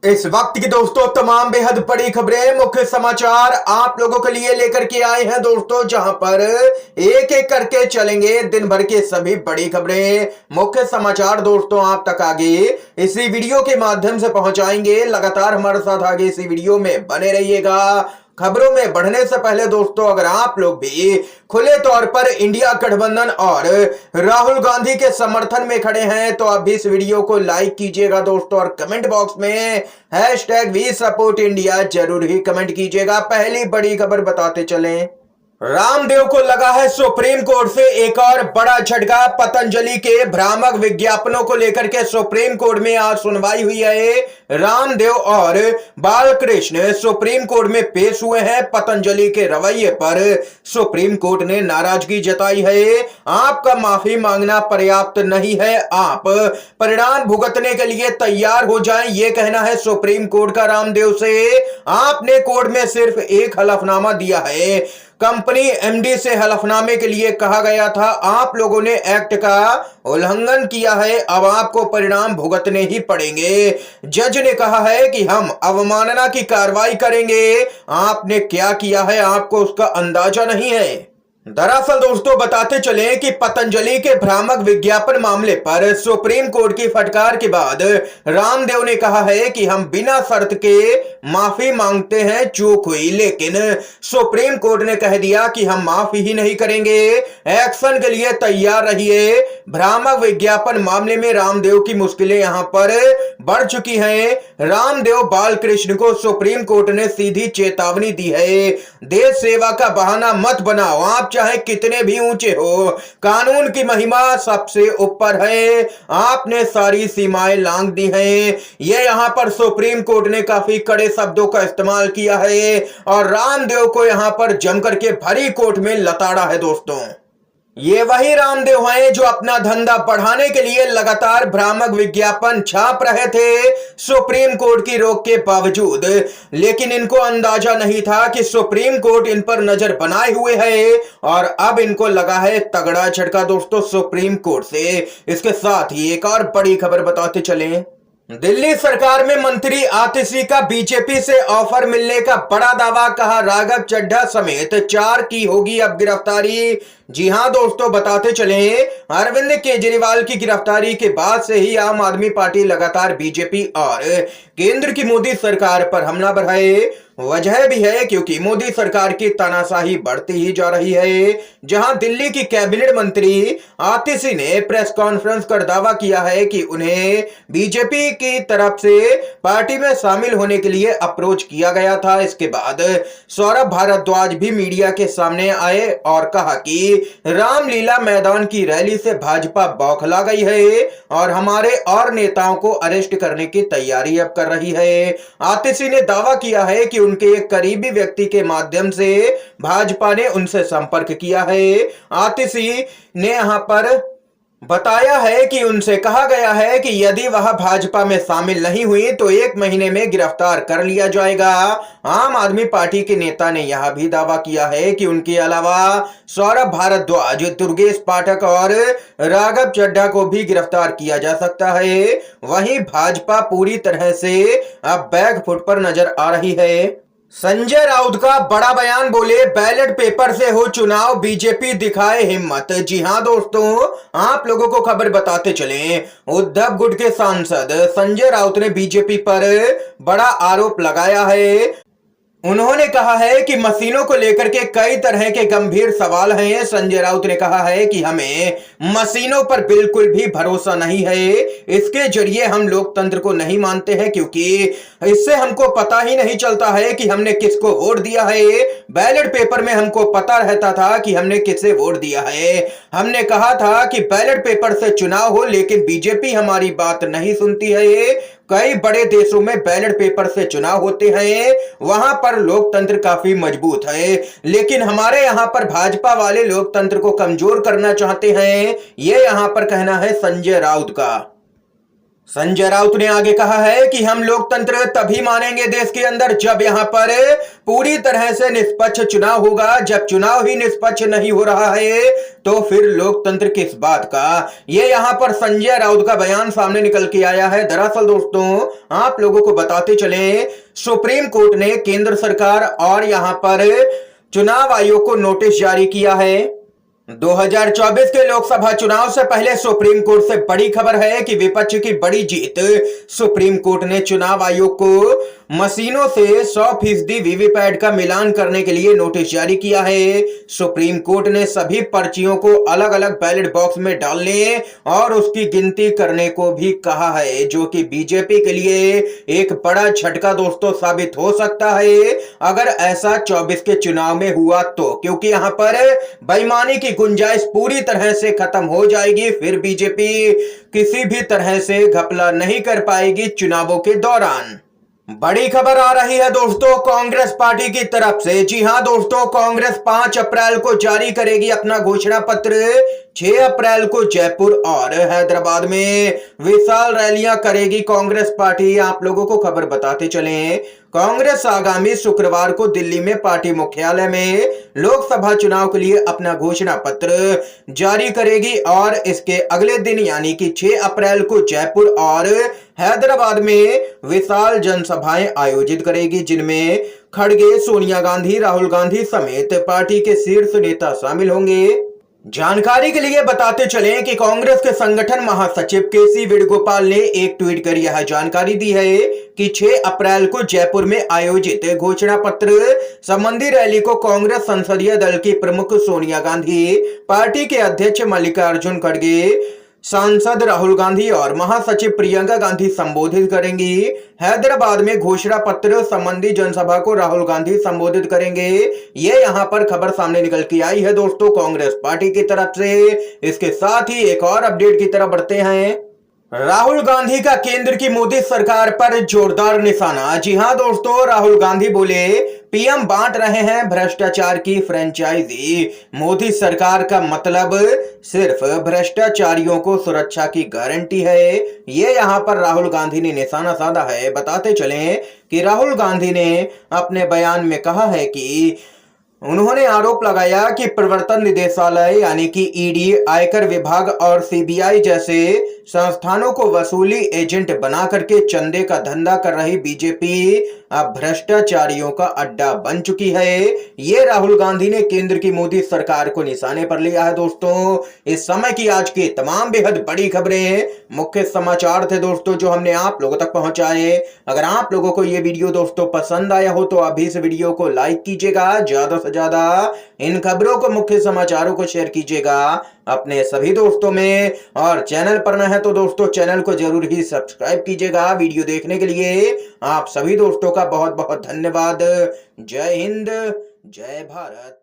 इस वक्त की दोस्तों तमाम बेहद बड़ी खबरें, मुख्य समाचार आप लोगों के लिए लेकर के आए हैं दोस्तों, जहां पर एक एक करके चलेंगे दिन भर की सभी बड़ी खबरें, मुख्य समाचार दोस्तों आप तक आगे इसी वीडियो के माध्यम से पहुंचाएंगे। लगातार हमारे साथ आगे इसी वीडियो में बने रहिएगा। खबरों में बढ़ने से पहले दोस्तों, अगर आप लोग भी खुले तौर पर इंडिया गठबंधन और राहुल गांधी के समर्थन में खड़े हैं तो आप भी इस वीडियो को लाइक कीजिएगा दोस्तों, और कमेंट बॉक्स में #WeSupportIndia जरूर ही कमेंट कीजिएगा। पहली बड़ी खबर बताते चलें, रामदेव को लगा है सुप्रीम कोर्ट से एक और बड़ा झटका। पतंजलि के भ्रामक विज्ञापनों को लेकर के सुप्रीम कोर्ट में आज सुनवाई हुई है। रामदेव और बालकृष्ण सुप्रीम कोर्ट में पेश हुए हैं। पतंजलि के रवैये पर सुप्रीम कोर्ट ने नाराजगी जताई है। आपका माफी मांगना पर्याप्त नहीं है, आप परिणाम भुगतने के लिए तैयार हो जाएं, यह कहना है सुप्रीम कोर्ट का रामदेव से। आपने कोर्ट में सिर्फ एक हलफनामा दिया है। कंपनी एमडी से हलफनामे के लिए कहा गया था। आप लोगों ने एक्ट का उल्लंघन किया है, अब आपको परिणाम भुगतने ही पड़ेंगे। जज ने कहा है कि हम अवमानना की कार्रवाई करेंगे। आपने क्या किया है आपको उसका अंदाजा नहीं है। दरअसल दोस्तों बताते चलें कि पतंजलि के भ्रामक विज्ञापन मामले पर सुप्रीम कोर्ट की फटकार के बाद रामदेव ने कहा है कि हम बिना शर्त के माफी मांगते हैं, चूक हुई, लेकिन सुप्रीम कोर्ट ने कह दिया कि हम माफी ही नहीं करेंगे, एक्शन के लिए तैयार रहिए। भ्रामक विज्ञापन मामले में रामदेव की मुश्किलें यहां पर बढ़ चुकी हैं। रामदेव बालकृष्ण को सुप्रीम कोर्ट ने सीधी चेतावनी दी है, देश सेवा का बहाना मत बनाओ, आप चाहे कितने भी ऊंचे हो, कानून की महिमा सबसे ऊपर है, आपने सारी सीमाएं लांघ दी हैं। यह यहां पर सुप्रीम कोर्ट ने काफी कड़े शब्दों का इस्तेमाल किया है और रामदेव को यहां पर जमकर के भरी कोर्ट में लताड़ा है दोस्तों। ये वही रामदेव हैं जो अपना धंधा बढ़ाने के लिए लगातार भ्रामक विज्ञापन छाप रहे थे सुप्रीम कोर्ट की रोक के बावजूद, लेकिन इनको अंदाजा नहीं था कि सुप्रीम कोर्ट इन पर नजर बनाए हुए है और अब इनको लगा है तगड़ा झटका दोस्तों सुप्रीम कोर्ट से। इसके साथ ही एक और बड़ी खबर बताते चलें, दिल्ली सरकार में मंत्री आतिशी का बीजेपी से ऑफर मिलने का बड़ा दावा, कहा राघव चड्ढा समेत 4 की होगी अब गिरफ्तारी। जी हां दोस्तों बताते चलें, अरविंद केजरीवाल की गिरफ्तारी के बाद से ही आम आदमी पार्टी लगातार बीजेपी और केंद्र की मोदी सरकार पर हमला बढ़ाए। वजह भी है क्योंकि मोदी सरकार की तानाशाही बढ़ती ही जा रही है। जहां दिल्ली की कैबिनेट मंत्री आतिशी ने प्रेस कॉन्फ्रेंस कर दावा किया है कि उन्हें बीजेपी की तरफ से पार्टी में शामिल होने के लिए अप्रोच किया गया था। इसके बाद सौरभ भारद्वाज भी मीडिया के सामने आए और कहा कि रामलीला मैदान की रैली से भाजपा बौखला गई है और हमारे और नेताओं को अरेस्ट करने की तैयारी अब कर रही है। आतिशी ने दावा किया है कि उनके एक करीबी व्यक्ति के माध्यम से भाजपा ने उनसे संपर्क किया है। आतिशी ने यहां पर बताया है कि उनसे कहा गया है कि यदि वह भाजपा में शामिल नहीं हुई तो 1 महीने में गिरफ्तार कर लिया जाएगा। आम आदमी पार्टी के नेता ने यह भी दावा किया है कि उनके अलावा सौरभ भारद्वाज, दुर्गेश पाठक और राघव चड्ढा को भी गिरफ्तार किया जा सकता है। वहीं भाजपा पूरी तरह से अब बैकफुट पर नजर आ रही है। संजय राउत का बड़ा बयान, बोले बैलेट पेपर से हो चुनाव, बीजेपी दिखाए हिम्मत। जी हां दोस्तों, आप लोगों को खबर बताते चलें, उद्धव गुट के सांसद संजय राउत ने बीजेपी पर बड़ा आरोप लगाया है। उन्होंने कहा है कि मशीनों को लेकर के कई तरह के गंभीर सवाल हैं। संजय राउत ने कहा है कि हमें मशीनों पर बिल्कुल भी भरोसा नहीं है, इसके जरिए हम लोकतंत्र को नहीं मानते हैं क्योंकि इससे हमको पता ही नहीं चलता है कि हमने किसको वोट दिया है। बैलेट पेपर में हमको पता रहता था कि हमने किसे वोट दिया है। हमने कहा था कि बैलेट पेपर से चुनाव हो, लेकिन बीजेपी हमारी बात नहीं सुनती है। कई बड़े देशों में बैलेट पेपर से चुनाव होते हैं, वहां पर लोकतंत्र काफी मजबूत है, लेकिन हमारे यहां पर भाजपा वाले लोकतंत्र को कमजोर करना चाहते हैं। यह यहां पर कहना है संजय राउत का। संजय राउत ने आगे कहा है कि हम लोकतंत्र तभी मानेंगे देश के अंदर जब यहां पर पूरी तरह से निष्पक्ष चुनाव होगा। जब चुनाव ही निष्पक्ष नहीं हो रहा है तो फिर लोकतंत्र किस बात का। ये यहां पर संजय राउत का बयान सामने निकल के आया है। दरअसल दोस्तों आप लोगों को बताते चलें, सुप्रीम कोर्ट ने केंद्र सरकार और यहां पर चुनाव आयोग को नोटिस जारी किया है। 2024 के लोकसभा चुनाव से पहले सुप्रीम कोर्ट से बड़ी खबर है कि विपक्ष की बड़ी जीत। सुप्रीम कोर्ट ने चुनाव आयोग को मशीनों से 100% वीवीपैट का मिलान करने के लिए नोटिस जारी किया है। सुप्रीम कोर्ट ने सभी पर्चियों को अलग अलग बैलेट बॉक्स में डालने और उसकी गिनती करने को भी कहा है, जो कि बीजेपी के लिए एक बड़ा झटका दोस्तों साबित हो सकता है अगर ऐसा 24 के चुनाव में हुआ तो, क्योंकि यहां पर बेईमानी की गुंजाइश पूरी तरह से खत्म हो जाएगी। फिर बीजेपी किसी भी तरह से घपला नहीं कर पाएगी चुनावों के दौरान। बड़ी खबर आ रही है दोस्तों कांग्रेस पार्टी की तरफ से। जी हां दोस्तों, कांग्रेस 5 अप्रैल को जारी करेगी अपना घोषणा पत्र। 6 अप्रैल को जयपुर और हैदराबाद में विशाल रैलियां करेगी कांग्रेस पार्टी। आप लोगों को खबर बताते चलें, कांग्रेस आगामी शुक्रवार को दिल्ली में पार्टी मुख्यालय में लोकसभा चुनाव के लिए अपना घोषणा पत्र जारी करेगी और इसके अगले दिन यानी कि 6 अप्रैल को जयपुर और हैदराबाद में विशाल जनसभाएं आयोजित करेगी, जिनमें खड़गे, सोनिया गांधी, राहुल गांधी समेत पार्टी के शीर्ष नेता शामिल होंगे। जानकारी के लिए बताते चलें कि कांग्रेस के संगठन महासचिव केसी वेणुगोपाल ने एक ट्वीट कर यह जानकारी दी है कि 6 अप्रैल को जयपुर में आयोजित घोषणा पत्र संबंधी रैली को कांग्रेस संसदीय दल की प्रमुख सोनिया गांधी, पार्टी के अध्यक्ष मल्लिकार्जुन खड़गे, सांसद राहुल गांधी और महासचिव प्रियंका गांधी संबोधित करेंगी। हैदराबाद में घोषणा पत्र संबंधी जनसभा को राहुल गांधी संबोधित करेंगे। ये यहां पर खबर सामने निकल के आई है दोस्तों कांग्रेस पार्टी की तरफ से। इसके साथ ही एक और अपडेट की तरफ बढ़ते हैं। राहुल गांधी का केंद्र की मोदी सरकार पर जोरदार निशाना। जी हां दोस्तों, राहुल गांधी बोले पीएम बांट रहे हैं भ्रष्टाचार की फ्रेंचाइजी। मोदी सरकार का मतलब सिर्फ भ्रष्टाचारियों को सुरक्षा की गारंटी है। ये यहां पर राहुल गांधी ने निशाना साधा है। बताते चलें कि राहुल गांधी ने अपने बयान में कहा है कि उन्होंने आरोप लगाया कि प्रवर्तन निदेशालय यानी कि ईडी, आयकर विभाग और सीबीआई जैसे संस्थानों को वसूली एजेंट बना करके चंदे का धंधा कर रही बीजेपी अब भ्रष्टाचारियों का अड्डा बन चुकी है। ये राहुल गांधी ने केंद्र की मोदी सरकार को निशाने पर लिया है। दोस्तों इस समय की आज की तमाम बेहद बड़ी खबरें, मुख्य समाचार थे दोस्तों जो हमने आप लोगों तक पहुंचाए। अगर आप लोगों को ये वीडियो दोस्तों पसंद आया हो तो अभी इस वीडियो को लाइक कीजिएगा, ज्यादा से ज्यादा इन खबरों को, मुख्य समाचारों को शेयर कीजिएगा अपने सभी दोस्तों में, और चैनल पर न है तो दोस्तों चैनल को जरूर ही सब्सक्राइब कीजिएगा। वीडियो देखने के लिए आप सभी दोस्तों का बहुत बहुत धन्यवाद। जय हिंद, जय भारत।